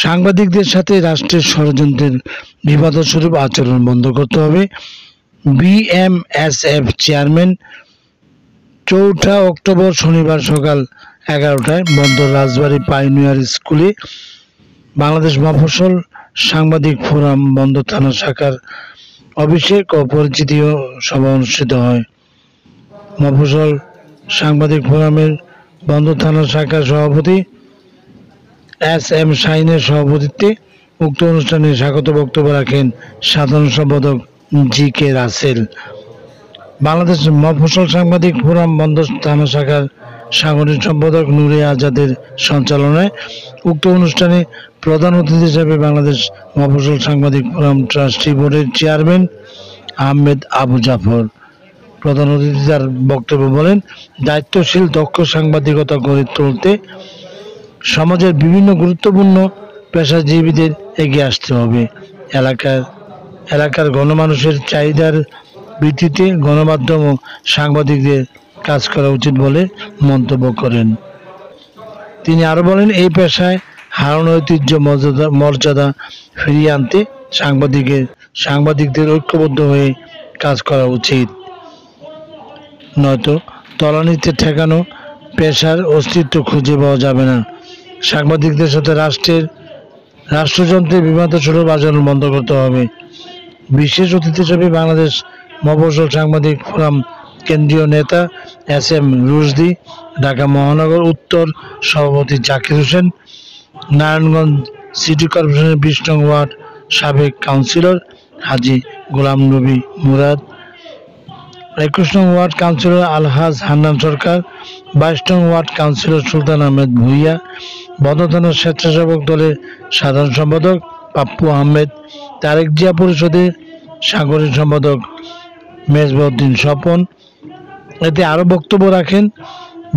সাংবাদিকদের সাথে রাষ্ট্রের ষড়যন্ত্রের বিবাদস্বরূপ আচরণ বন্ধ করতে হবে। BMSF chairman. 4 অক্টোবর শনিবার সকাল 11টায় বন্দর রাজবাড়ী পাইনিয়ার স্কুলে বাংলাদেশ মফস্বল সাংবাদিক ফোরাম বন্দর থানা শাখার অভিষেক ও পরিচিতি সভা অনুষ্ঠিত হয়। মফস্বল সাংবাদিক ফোরামের বন্দর থানা শাখার সভাপতি এস.এম. শাহিনের সভাপতিত্বে উক্ত অনুষ্ঠানে স্বাগত বক্তব্য রাখেন সাধারণ সম্পাদক জি.কে. রাসেল। বাংলাদেশ মফস্বল সাংবাদিক ফোরাম বন্দর থানা শাখার সাংগঠনিক সম্পাদক নূরে আজাদের সঞ্চালনায় উক্ত অনুষ্ঠানে প্রধান অতিথি হিসেবে বাংলাদেশ মফস্বল সাংবাদিক ফোরাম ট্রাস্টি বোর্ডের চেয়ারম্যান আহমেদ আবু জাফর প্রধান অতিথি তার বক্তব্য বলেন, দায়িত্বশীল দক্ষ সাংবাদিকতা গড়ে তুলতে সমাজের বিভিন্ন গুরুত্বপূর্ণ পেশাজীবীদের এগিয়ে আসতে হবে। এলাকার গণমানুষের চাহিদার ভিত্তিতে গণমাধ্যম ও সাংবাদিকদের কাজ করা উচিত বলে মন্তব্য করেন। তিনি আরো বলেন, এই পেশায় হারানো ঐতিহ্য মর্যাদা ফিরিয়ে আনতে সাংবাদিকদের ঐক্যবদ্ধ হয়ে কাজ করা উচিত, নয়তো তলানিতে ঠেকানো পেশার অস্তিত্ব খুঁজে পাওয়া যাবে না। সাংবাদিকদের সাথে রাষ্ট্রযন্ত্রের বিবাদস্বরূপ আচরণ বন্ধ করতে হবে। বিশেষ অতিথি হিসেবে বাংলাদেশ মফস্বল সাংবাদিক ফোরাম কেন্দ্রীয় নেতা এস.এম. রুশদি, ঢাকা মহানগর উত্তর সভাপতি জাকির হোসেন, নারায়ণগঞ্জ সিটি কর্পোরেশনের 20 নং ওয়ার্ড সাবেক কাউন্সিলর হাজী গোলাম নবী মুরাদ, 21 নং ওয়ার্ড কাউন্সিলর আলহাজ হান্নান সরকার, 22 নং ওয়ার্ড কাউন্সিলর সুলতান আহমেদ ভূঁইয়া, বন্দর থানার স্বেচ্ছাসেবক দলের সাধারণ সম্পাদক পাপ্পু আহমেদ, তারেক জিয়া পরিষদের সাংগঠনিক সম্পাদক মেজবাউদ্দিন স্বপন। এতে আরো বক্তব্য রাখেন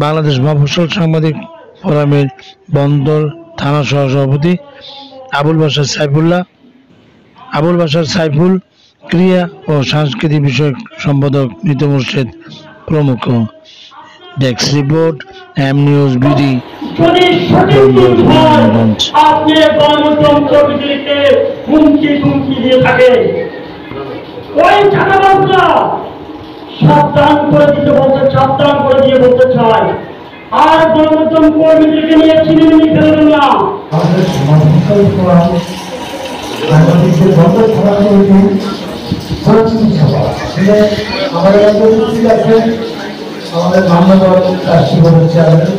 বাংলাদেশ মফস্বল সাংবাদিক ফোরামের বন্দর থানা সহসভাপতি আবুল বাশার সাইফুল, ক্রীড়া ও সাংস্কৃতিক বিষয়ক সম্পাদক মৃত মুর্শেদ প্রমুখ। Desk report, M News BD. সাবধান করে দিয়ে বলতে চাই, আর গণমাধ্যম কর্মীদেরকে নিয়ে ছিনিমিনি খেলবেন না। আমাদের উপস্থিত আছেন আমাদের মান্যবর ট্রাস্টি বোর্ডের চেয়ারম্যান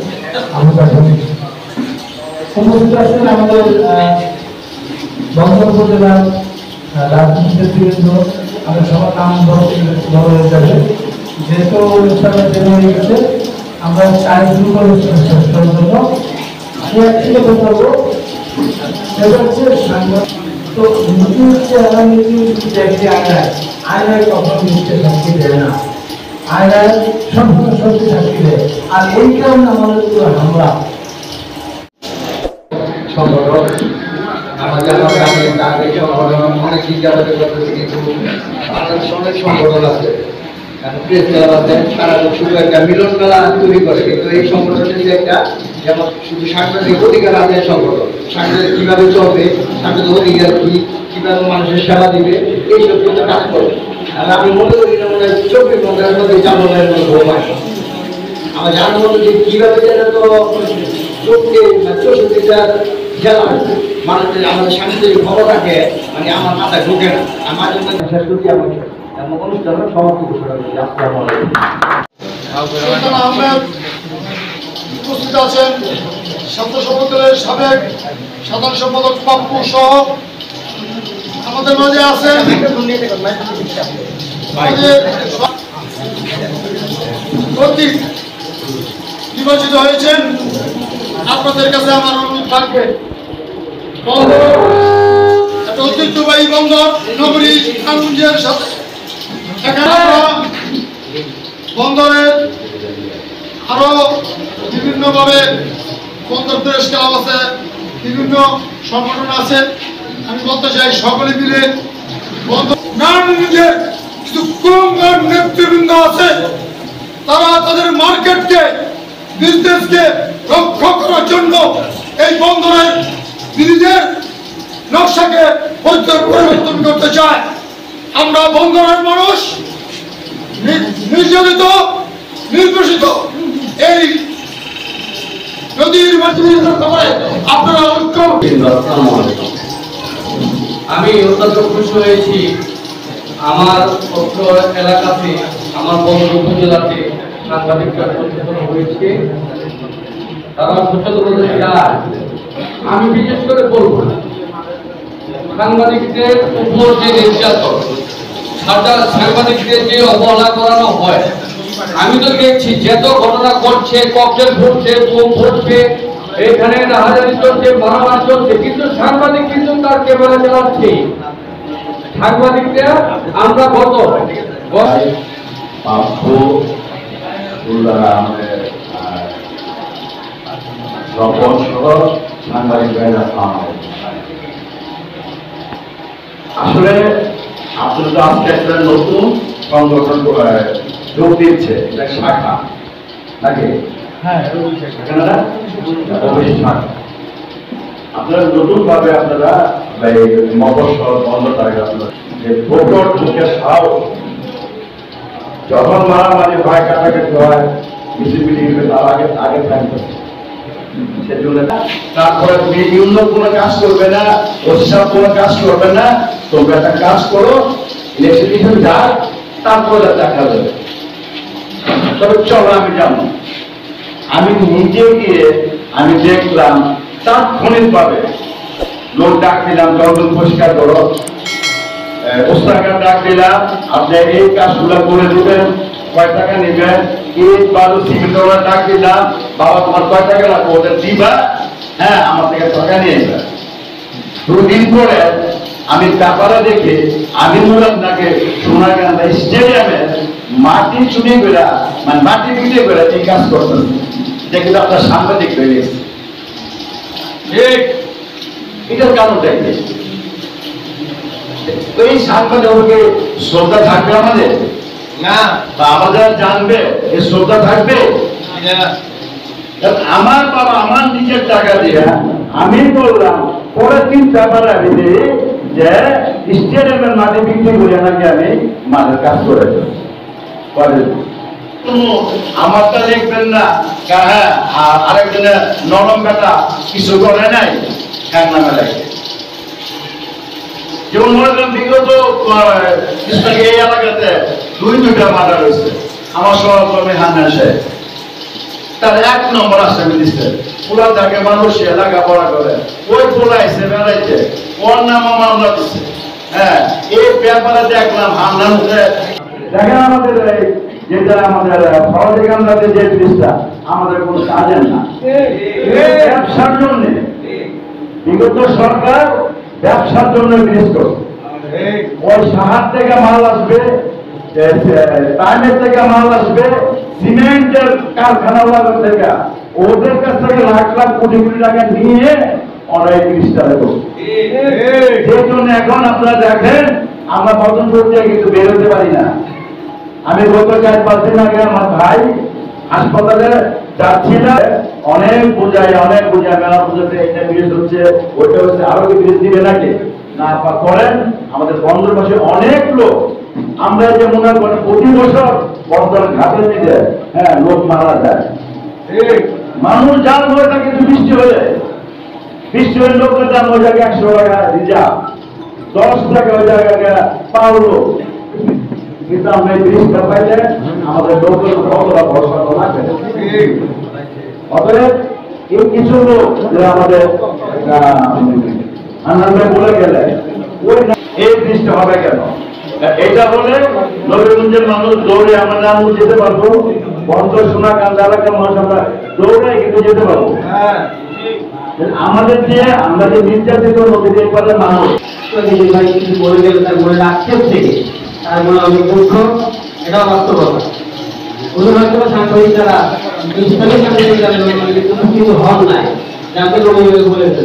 উপস্থিত আছেন আমাদের বন্দর উপজেলার রাজনীতিবৃন্দ। আমি সবার নাম বড় হয়ে যাবে, যেহেতু অনুষ্ঠানের দেরি হয়ে গেছে, আমরা চাই শুরু করে শেষ করার জন্য। আমি একদিকে বলবো সেটা হচ্ছে তো নীতি হচ্ছে নীতি একটি আয়নায় কখনো নিচ্ছে সাক্ষী দেয় না, আয়নায় সম্পূর্ণ সত্যি সাক্ষী দেয়। আর এই কারণে আমাদের পুরো হামলা সংগঠন আমাদের অনেক জিজ্ঞাসাবাদের করতেছে, কিন্তু বাংলাদেশ অনেক সংগঠন আছে, প্রেস ক্লাব আছে, সারা শুধু একটা মিলন মেলা তৈরি করে, কিন্তু এই সংগঠনের যে একটা যেমন শুধু সাংবাদিক অধিকার আছে সংগঠন, সাংবাদিক কিভাবে চলবে, সাংবাদিক অধিকার কি, কিভাবে মানুষের সেবা দিবে, এইসব কিন্তু কাজ করে। আর আমি মনে করি না মনে হয় 24 ঘন্টার মধ্যে জানানোর মতো ঘুম আসে। আমার জানার মতো যে কিভাবে যেন তো চোখকে 64টা খেলা মানুষের আমাদের সাংস্কৃতিক খবরটাকে মানে আমার মাথায় ঢুকে না। আমার জন্য শেষ করছি আমাকে এমন অনুষ্ঠানের সমাপ্তি ঘোষণা করছি। আসসালামু আলাইকুম। উপস্থিত আছেন স্বেচ্ছাসেবক দলের সাবেক সাধারণ সম্পাদক পাপ্পু সহ আমাদের মাঝে আছেন কর্তৃক নির্বাচিত হয়েছেন। আপনাদের কাছে আমার অনুরোধ থাকবে, বন্দর একটা ঐতিহ্যবাহী বন্দর নগরী কারুঞ্জের সাথে বন্দরের আরো বিভিন্নভাবে বন্দর প্রেস ক্লাব আছে, বিভিন্ন সংগঠন আছে। আমি বলতে চাই সকলে মিলে নারায়ণগঞ্জের কিছু কুলাঙ্গার নেতৃবৃন্দ আছে, তারা তাদের মার্কেটকে বিজনেসকে রক্ষা করার জন্য এই বন্দরের ব্রিজের নকশাকে পরিবর্তন করতে চায়। আমরা বঙ্গরার মানুষ নির্যাতিত নির্বাসিত এই নদীর মাধ্যমে আপনারা ঐক্য। আমি অত্যন্ত খুশি হয়েছি আমার অত্র এলাকাতে আমার বন্ধ উপজেলাতে সাংবাদিকরা সচেতন হয়েছে, তারা সচেতন হতে চায়। আমি বিশেষ করে বলব সাংবাদিকদের উপর যে নির্যাতন, সাংবাদিকদের যে অবহেলা করানো হয়, আমি তো দেখছি যত ঘটনা ঘটছে, ককটেল ফুটছে, বোম ফুটছে, এখানে রাহাজানি চলছে, মারামারি চলছে, কিন্তু সাংবাদিক কিন্তু তার ক্যামেরা চালাচ্ছে। সাংবাদিকরা আমরা আসলে আপনারা তো আজকে একটা নতুন সংগঠন যোগ দিচ্ছে, শাখা নাকি? আপনারা নতুন ভাবে আপনারা মফস্বল বন্ধ থাকে যে ভোটর ঢুকে সাহস যখন মারামারি হয়, কাটাকাটি হয়, মিছিল মিটিং তার আগে থাকবে। সেজন্য তারপরে তুমি অন্য কোনো কাজ করবে না, ওসব কোনো কাজ করবে না, তোমরা একটা কাজ করো, ইলেকশন যাক, তারপরে দেখা যাবে। তবে চলো আমি জানো, আমি নিজে গিয়ে আমি দেখলাম তাৎক্ষণিক ভাবে লোক ডাক দিলাম, জঙ্গল পরিষ্কার করো, ওস্তাকার ডাক দিলাম, আপনি এই কাজগুলো করে দিবেন, কয় টাকা নেবেন, ইট বালু সিমেন্ট ডাক দিলাম, বাবা তোমার কয় টাকা লাগবে ওদের দিবা, হ্যাঁ আমার থেকে টাকা নিয়ে যাবে। 2 দিন পরে আমি পেপারে দেখে আমি আপনাকে সোনারগাঁও স্টেডিয়ামে মাটি চুরি করে, মানে মাটি বিক্রি করে এই কাজ করতেন, দেখে আপনার সাংবাদিক হয়ে গেছে। এটার কারণটা কি? এই সাংবাদিককে শ্রদ্ধা থাকবে আমাদের না, বা আমাদের জানবে এই শ্রদ্ধা থাকবে? আমার বাবা আমার নিজের টাকা দিয়ে আমি বললাম, পরের দিন পেপার আমি দিই যে স্টেডিয়ামের মাটি বিক্রি করে নাকি আমি মাঠের কাজ করে আমারটা লিখবেন না, হ্যাঁ আরেকজনের নরম বেটা কিছু করে নাই হ্যাঁ নামে লাগে। যেমন মনে করেন বিগত এই এলাকাতে 2টা মার্ডার হয়েছে, আমার সহকর্মী হান্নান সাহেব, তার 1 নম্বর আসছে দিচ্ছে, পুরা থাকে মানুষ এলাকা পড়া করে, ওই পোলা এসে বেড়াইছে, ওর নাম মামলা দিচ্ছে। হ্যাঁ এই ব্যাপারে দেখলাম হান্নান দেখেন আমাদের যেটা আমাদের সহযোগিতাতে যে ব্রিজটা আমাদের কোনো কাজের না, ব্যবসার জন্য বিগত সরকার ব্যবসার জন্য ব্রিজ করছে। ওই সাহার থেকে মাল আসবে, টাইমের থেকে মাল আসবে, সিমেন্টের কারখানাওয়ালাদের থেকে, ওদের কাছ থেকে লাখ লাখ কোটি কোটি টাকা নিয়ে অনেক ব্রিজটা করছে। সেই জন্য এখন আপনারা দেখেন আমরা বদন করতে কিন্তু বেরোতে পারি না। আমি গত 4-5 দিন আগে আমার ভাই হাসপাতালে যাচ্ছিলাম, অনেক বোঝাই মেলা বুঝাতে, এটা ব্রিজ হচ্ছে, ওইটা হচ্ছে, আরো কি ব্রিজ দিবে নাকি না করেন। আমাদের বন্দর পাশে অনেক লোক, আমরা যে মনে করেন প্রতি বছর বন্দর ঘাটের দিকে হ্যাঁ লোক মারা যায়, মানুষ জাল হয়ে থাকে, কিন্তু বৃষ্টি হয়ে লোকের দাম ওই জায়গায় 100 টাকা রিজার্ভ, 10 টাকা ওই জায়গায় পাওলো, কিন্তু আমরা এই ব্রিজটা পাইলে আমাদের লোকের কতটা ভরসা লাগবে। অতএব এই কিছু লোক আমাদের আনন্দ বলে গেলে ওই এই ব্রিজটা হবে কেন, এটা বলে নবীগঞ্জের মানুষ দৌড়ে আমরা নাম যেতে পারবো, বন্ধ সোনাকান্দা এলাকার মানুষ আমরা দৌড়ে কিন্তু যেতে পারবো। আমাদের যে আমরা যে নির্যাতিত নদীর এপারের মানুষ কিছু বলে গেলে তার মনে আক্ষেপ থেকে তার মনে আমি দুঃখ, এটা বাস্তবতা। হয়তো সাংবাদিক যারা স্থানীয় সাংবাদিক যারা কিন্তু হক নাই, যাকে বলেছে।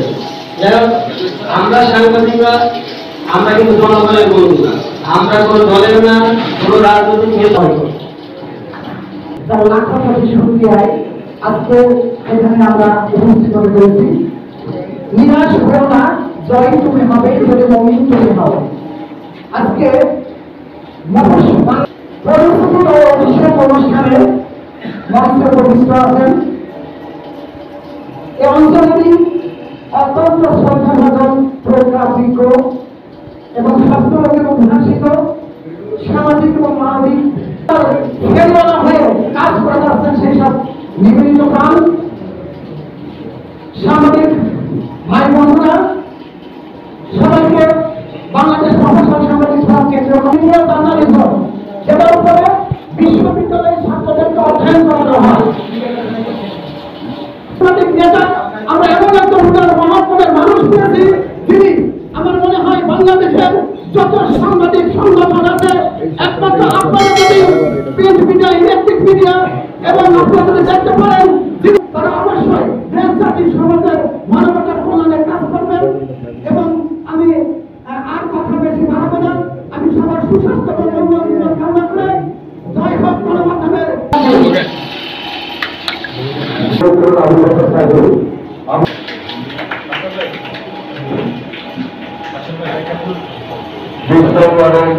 যাই হোক, আমরা সাংবাদিকরা আমরা কিন্তু জনগণের বন্ধু না, আমরা কোনো দলের না, কোনো রাজনৈতিক নেতা হইব। তার লাখ শুক্রিয়ায় আজকে এখানে আমরা উপস্থিত করেছি। নিরাশ হও না, জয় তুমি হবে, যদি মুমিন তুমি হবে। আজকে পরিস্থিতি ও বিশেষ অনুষ্ঠানে মঞ্চে প্রতিষ্ঠ আছেন এই অঞ্চলেরই অত্যন্ত শ্রদ্ধাভাজন প্রজ্ঞাভিজ্ঞ এবং শাস্ত্রলোকের উদ্ভাসিত সামাজিক এবং মানবিক সেবালা হয়ে কাজ করে যাচ্ছেন সেই সব নিবেদিত প্রাণ সামাজিক ভাই বন্ধুরা, সবাইকে বাংলাদেশ মফস্বল সাংবাদিক সভা কেন্দ্রীয় কমিটির জার্নালিজম যেটার উপরে বিশ্ববিদ্যালয়ের ছাত্রদেরকে অধ্যয়ন করানো হয়। সাংবাদিক নেতা আমরা এমন একজন উদার মহাত্মের মানুষ পেয়েছি যিনি আমার মনে হয় বাংলাদেশের যত সাংবাদিক সংগঠন আছে একমাত্র আপনারা যদি প্রিন্ট মিডিয়া, ইলেকট্রিক মিডিয়া এবং আপনারা যদি দেখতে পারেন তারা অবশ্যই দেশ জাতি সমাজের মানবতার কল্যাণে কাজ করবেন। এবং আমি আর কথা বেশি বাড়াবো না, আমি সবার সুস্বাস্থ্য এবং মঙ্গল কামনা করে জয় হোক গণমাধ্যমের।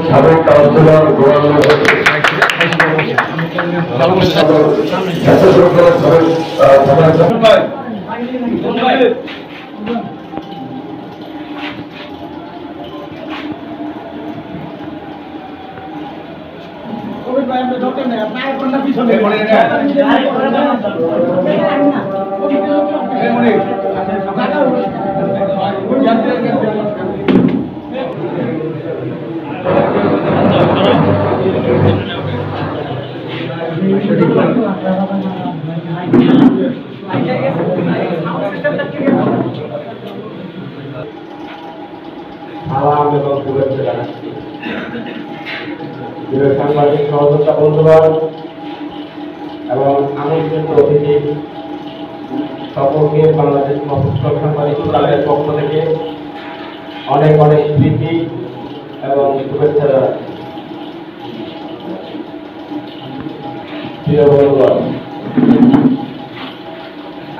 সাবেক কাউন্সিলর সালাম এবং শুভেচ্ছা জানাচ্ছি। সাংবাদিক সহযোগিতা বন্ধুগণ এবং আমন্ত্রিত অতিথি সকলকে বাংলাদেশ মফস্বল সাংবাদিক ফোরামের পক্ষ থেকে অনেক অনেক স্মৃতি এবং শুভেচ্ছা জানাচ্ছি। প্রিয় বন্ধুগণ,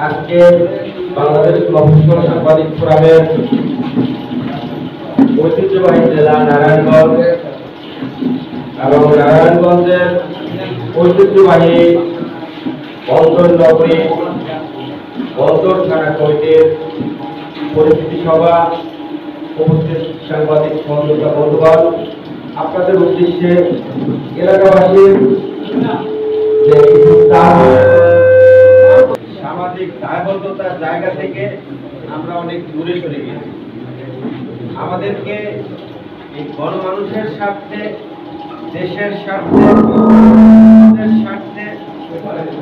আজকে বাংলাদেশ মফস্বল সাংবাদিক ফোরামের ঐতিহ্যবাহী জেলা নারায়ণগঞ্জ এবং নারায়ণগঞ্জের ঐতিহ্যবাহী বন্দর নগরী বন্দর থানা কমিটির পরিস্থিতি সভা উপস্থিত সাংবাদিক সহযোগিতা বন্ধুগণ, আপনাদের উদ্দেশ্যে এলাকাবাসীর যে সামাজিক দায়বদ্ধতার জায়গা থেকে আমরা অনেক দূরে সরে গেছি। আমাদেরকে এই গণমানুষের স্বার্থে, দেশের স্বার্থে, স্বার্থে,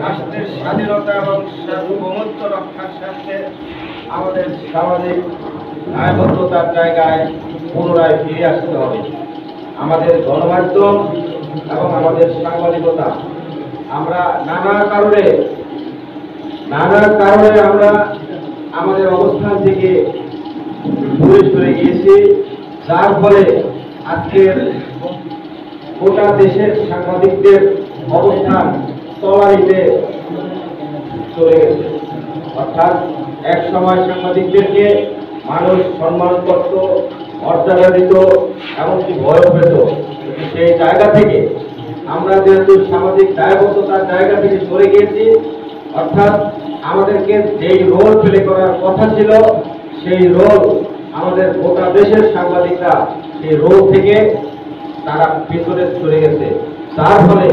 রাষ্ট্রের স্বাধীনতা এবং সার্বভৌমত্ব রক্ষার স্বার্থে আমাদের সামাজিক দায়বদ্ধতার জায়গায় পুনরায় ফিরে আসতে হবে। আমাদের গণমাধ্যম এবং আমাদের সাংবাদিকতা আমরা নানা কারণে আমরা আমাদের অবস্থান থেকে দূরে সরে গিয়েছি, যার ফলে আজকের গোটা দেশের সাংবাদিকদের অবস্থান তলানিতে চলে গেছে। অর্থাৎ এক সময় সাংবাদিকদেরকে মানুষ সম্মান করত, মর্যাদা দিত, এমনকি ভয় পেত। সেই জায়গা থেকে আমরা যেহেতু সামাজিক দায়বদ্ধতার জায়গা থেকে সরে গিয়েছি, অর্থাৎ আমাদেরকে যেই রোল প্লে করার কথা ছিল সেই রোল আমাদের গোটা দেশের সাংবাদিকরা সেই রোল থেকে তারা পিছনে সরে গেছে। তার ফলে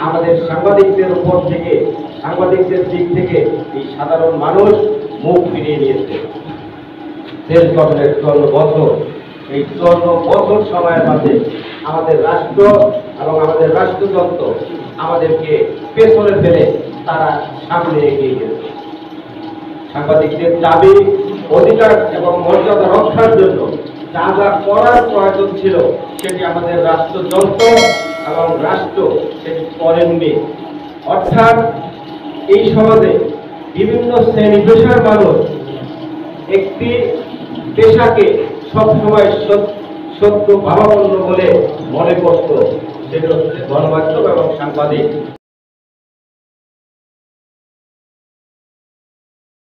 আমাদের সাংবাদিকদের উপর থেকে, সাংবাদিকদের দিক থেকে এই সাধারণ মানুষ মুখ ফিরিয়ে নিয়েছে। দেশ গঠনের 14 বছর, এই 14 বছর সময়ের মাঝে আমাদের রাষ্ট্র এবং আমাদের রাষ্ট্রযন্ত্র আমাদেরকে পেছনে ফেলে তারা সামনে এগিয়ে গেছে। সাংবাদিকদের দাবি, অধিকার এবং মর্যাদা রক্ষার জন্য যা যা করার প্রয়োজন ছিল সেটি আমাদের রাষ্ট্রযন্ত্র এবং রাষ্ট্র সেটি করেননি। অর্থাৎ এই সমাজে বিভিন্ন শ্রেণী পেশার মানুষ একটি পেশাকে সবসময় সত্য ভাবাপন্ন বলে মনে করত, সেটা হচ্ছে গণমাধ্যম এবং সাংবাদিক।